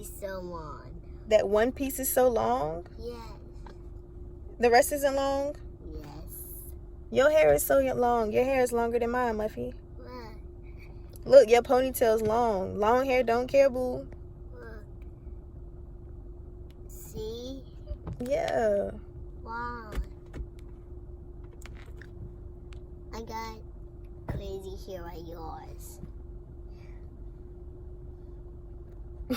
piece so long. That one piece is so long? Yes. The rest isn't long? Yes. Your hair is so long. Your hair is longer than mine, Muffy. Look. Look, your ponytail's long. Long hair don't care, boo. Look. See? Yeah. Wow. I got crazy hair like yours. I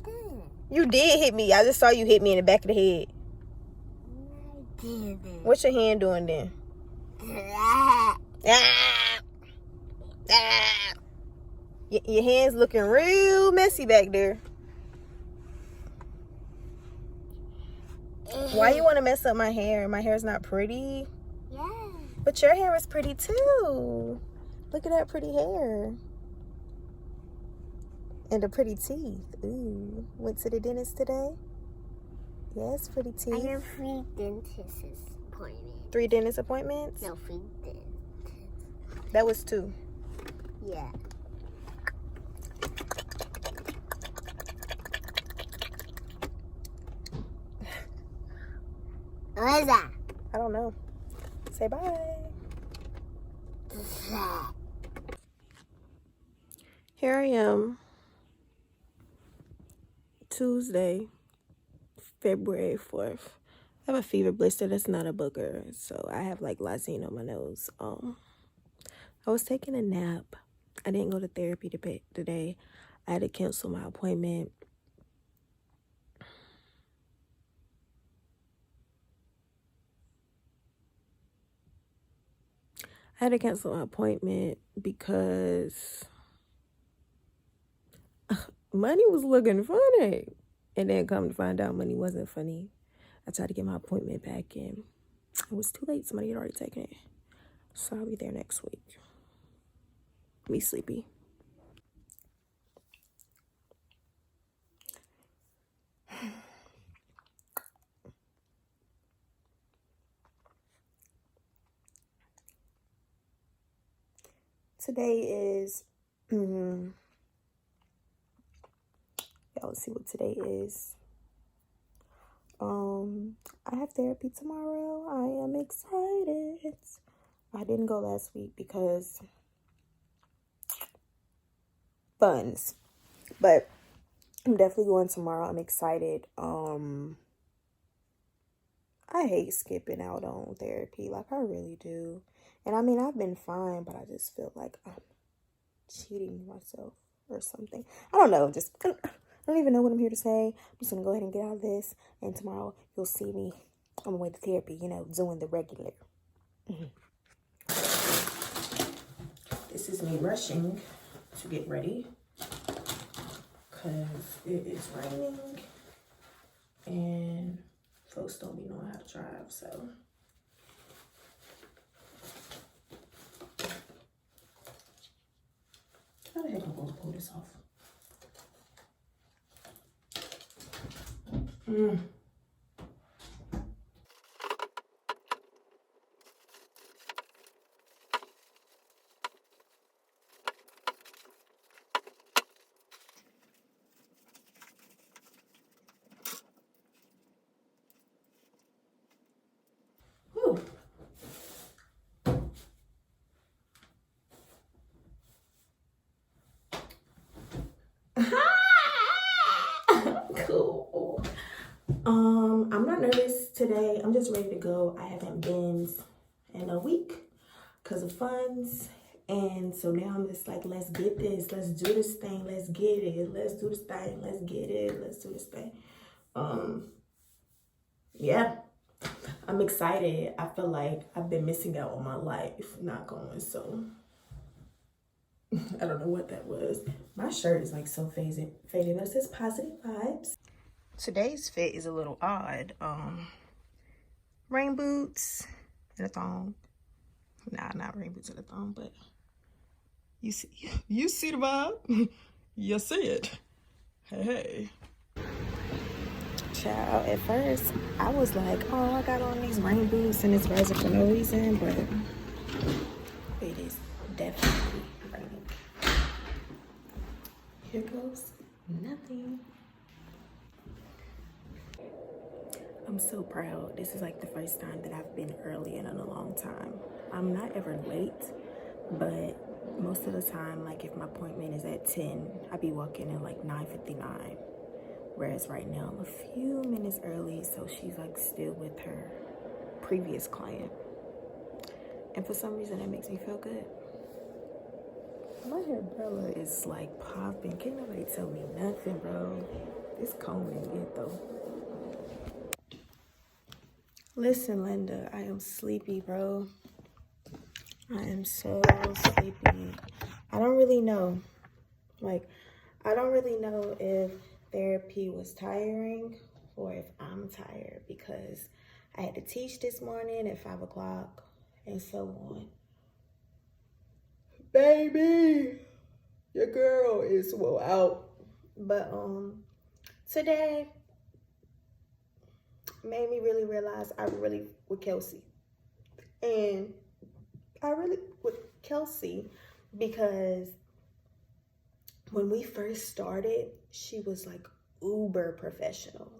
didn't. You did hit me. I just saw you hit me in the back of the head. I didn't. What's your hand doing then? Ah! Ah! Your hand's looking real messy back there. Why you want to mess up my hair? My hair's not pretty. Yeah. But your hair is pretty too. Look at that pretty hair. And the pretty teeth. Ooh. Went to the dentist today? Yes, pretty teeth. I have 3 dentist appointments. 3 dentist appointments? No, 3 dentists. That was 2. Yeah. What is that? I don't know. Say bye. Here I am. Tuesday, February 4th. I have a fever blister. That's not a booger. So I have like Lysine on my nose. I was taking a nap. I didn't go to therapy today. I had to cancel my appointment. I had to cancel my appointment because money was looking funny. And then come to find out money wasn't funny. I tried to get my appointment back and it was too late. Somebody had already taken it. So I'll be there next week. Me sleepy. Today is, y'all let's see what today is. I have therapy tomorrow. I am excited. I didn't go last week because funds, but I'm definitely going tomorrow. I'm excited. I hate skipping out on therapy. Like, I really do. And I mean, I've been fine, but I just feel like I'm cheating myself or something. I don't know. I don't even know what I'm here to say. I'm just going to go ahead and get out of this. And tomorrow, you'll see me on my way to therapy, doing the regular. This is me rushing to get ready because it is raining and folks don't be knowing how to drive, so. How the heck am I going to pull this off? Whew. Cool. I'm not nervous today. I'm just ready to go. I haven't been in a week because of funds. And so now I'm just like, let's get this. Let's do this thing. Let's get it. Let's do this thing. Let's get it. Let's do this thing. Yeah. I'm excited. I feel like I've been missing out on my life not going, so I don't know what that was. My shirt is like so faded, but it says positive vibes. Today's fit is a little odd. Rain boots and a thong. Nah, not rain boots and a thong, but you see the vibe? You see it. Hey. Child, at first I was like, oh, I got on these rain boots and it's rising for no reason, but it is definitely raining. Here goes nothing. I'm so proud. This is like the first time that I've been early in a long time. I'm not ever late, but most of the time, like if my appointment is at 10, I be walking in like 9:59. Whereas right now I'm a few minutes early, so she's like still with her previous client. And for some reason that makes me feel good. My hair Bella is like popping. Can't nobody tell me nothing, bro. It's combing it though. Listen, Linda, I am sleepy, bro. I am so sleepy. I don't really know. Like, I don't really know if therapy was tiring or if I'm tired, because I had to teach this morning at 5 o'clock and so on. Baby, your girl is well out. But today made me really realize I really with Kelsey. And I really with Kelsey because when we first started, she was like uber professional,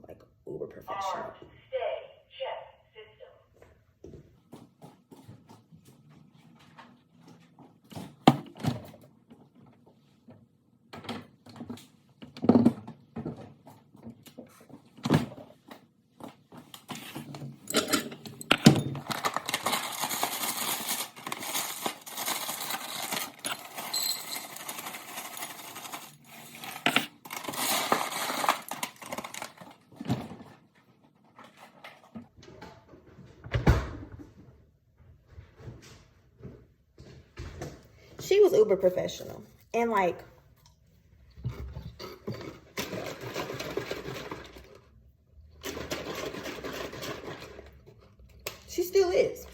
She was uber professional. And like, she still is.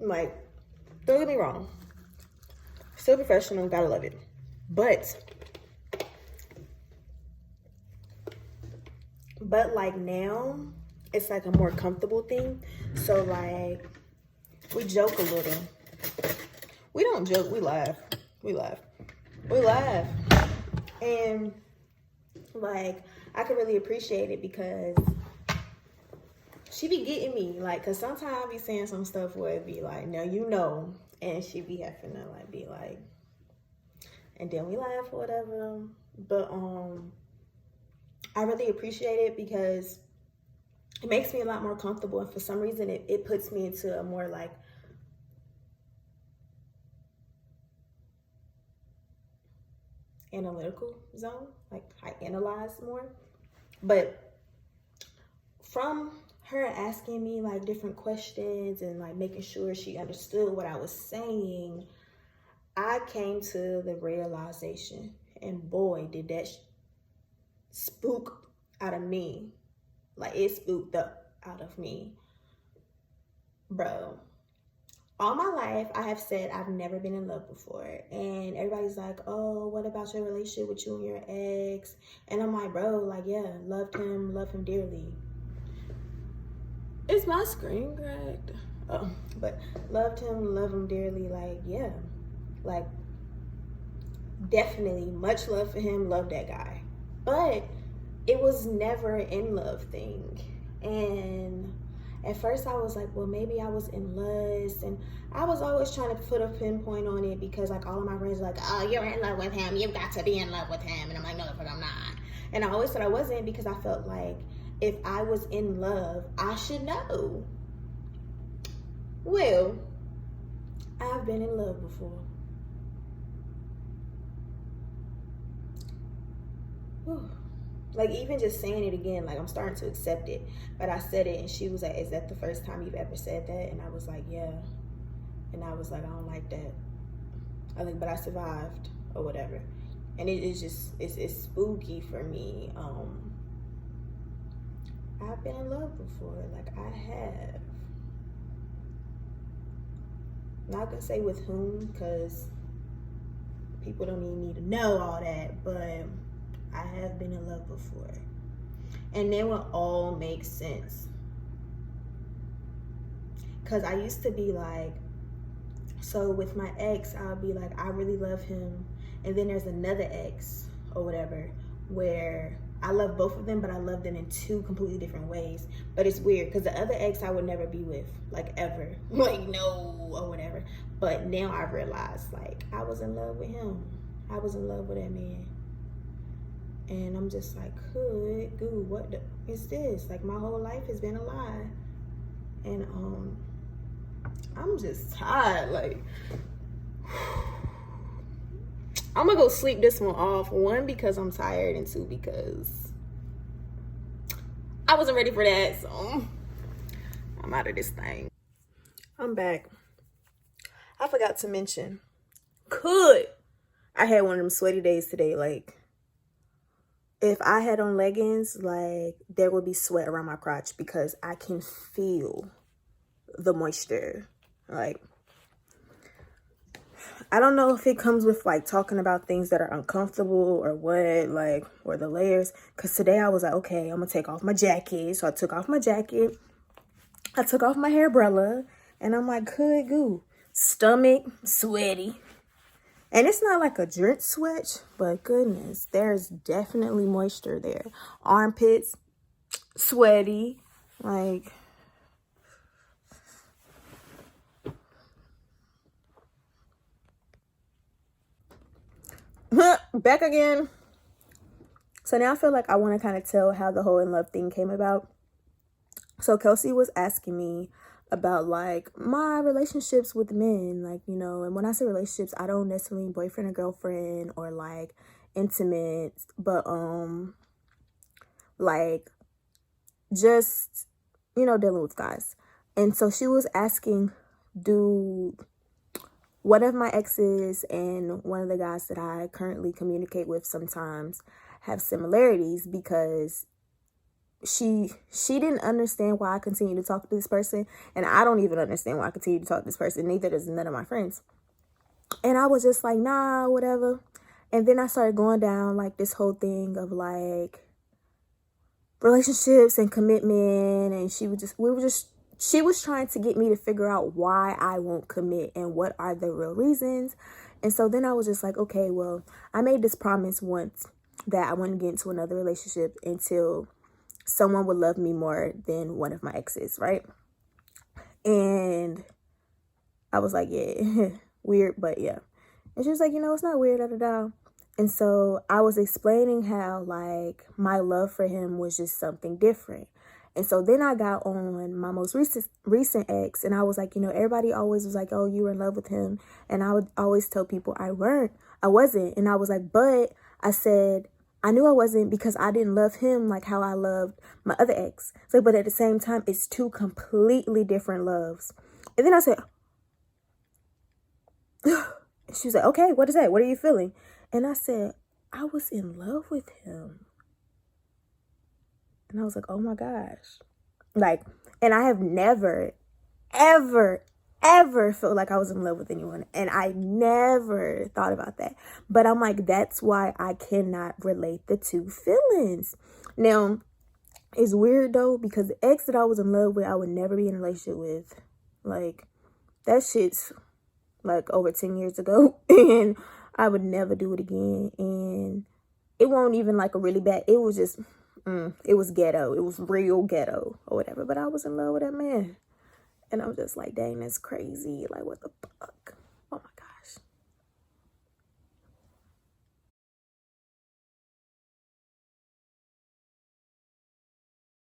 Like, don't get me wrong. Still professional, gotta love it. But like now, it's like a more comfortable thing. So like, we joke a little. We don't joke, we laugh. We laugh. And like, I could really appreciate it because she be getting me, like, cause sometimes I be saying some stuff where it be like, no, you know, and she be having to like be like, and then we laugh or whatever. But I really appreciate it because it makes me a lot more comfortable, and for some reason it puts me into a more like analytical zone. Like, I analyze more. But from her asking me like different questions and like making sure she understood what I was saying, I came to the realization, and boy, did that spook out of me. Like, it spooked up out of me. Bro, all my life, I have said I've never been in love before. And everybody's like, oh, what about your relationship with you and your ex? And I'm like, bro, like, yeah, love him dearly. Is my screen cracked? Oh, but love him dearly, like, yeah. Like, definitely, much love for him, love that guy. But it was never an in love thing. And at first I was like, well, maybe I was in lust, and I was always trying to put a pinpoint on it because like all of my friends were like, oh, you're in love with him, you've got to be in love with him. And I'm like, no, but I'm not. And I always said I wasn't because I felt like if I was in love, I should know. Well, I've been in love before. Whew. Like, even just saying it again, like, I'm starting to accept it. But I said it, and she was like, is that the first time you've ever said that? And I was like, yeah. And I was like, I don't like that. I think, but I survived, or whatever. And it's just, it's spooky for me. I've been in love before. Like, I have. Not gonna say with whom, because people don't even need to know all that, but I have been in love before. And then it all makes sense. Because I used to be like, so with my ex, I'll be like, I really love him. And then there's another ex or whatever where I love both of them, but I love them in two completely different ways. But it's weird because the other ex I would never be with, like ever, like no or whatever. But now I realized, like, I was in love with him. I was in love with that man. And I'm just like, good, what is this? Like, my whole life has been a lie. And I'm just tired. Like, I'm gonna go sleep this one off. One, because I'm tired, and two, because I wasn't ready for that. So I'm out of this thing. I'm back. I forgot to mention, I had one of them sweaty days today. Like, if I had on leggings, like, there would be sweat around my crotch because I can feel the moisture. Like, I don't know if it comes with, like, talking about things that are uncomfortable or what, like, or the layers. Because today I was like, okay, I'm going to take off my jacket. So I took off my jacket. I took off my hair umbrella. And I'm like, good goo. Stomach sweaty. And it's not like a drenched sweat, but goodness, there's definitely moisture there. Armpits sweaty. Like, back again. So now I feel like I want to kind of tell how the whole in love thing came about. So Kelsey was asking me about, like, my relationships with men, like, you know, and when I say relationships, I don't necessarily mean boyfriend or girlfriend or, like, intimate, but like, just, you know, dealing with guys. And so she was asking, do one of my exes and one of the guys that I currently communicate with sometimes have similarities, because she didn't understand why I continue to talk to this person, and I don't even understand why I continue to talk to this person. Neither does none of my friends. And I was just like, nah, whatever. And then I started going down, like, this whole thing of, like, relationships and commitment, and she was trying to get me to figure out why I won't commit and what are the real reasons. And so then I was just like, okay, well, I made this promise once that I wouldn't get into another relationship until someone would love me more than one of my exes, right? And I was like, yeah, weird, but yeah. And she was like, you know, it's not weird, And so I was explaining how, like, my love for him was just something different. And so then I got on my most recent ex, and I was like, you know, everybody always was like, oh, you were in love with him. And I would always tell people I wasn't. And I was like, but I said, I knew I wasn't because I didn't love him like how I loved my other ex. So, but at the same time, it's two completely different loves. And then I said, she was like, okay, what is that? What are you feeling? And I said, I was in love with him. And I was like, oh my gosh. Like, and I have never, ever felt like I was in love with anyone. And I never thought about that. But I'm like, that's why I cannot relate the two feelings. Now, it's weird though, because the ex that I was in love with, I would never be in a relationship with. Like, that shit's like over 10 years ago. And I would never do it again. And it wasn't even like a really bad, it was just, it was ghetto. It was real ghetto or whatever. But I was in love with that man. And I'm just like, dang, that's crazy. Like, what the fuck?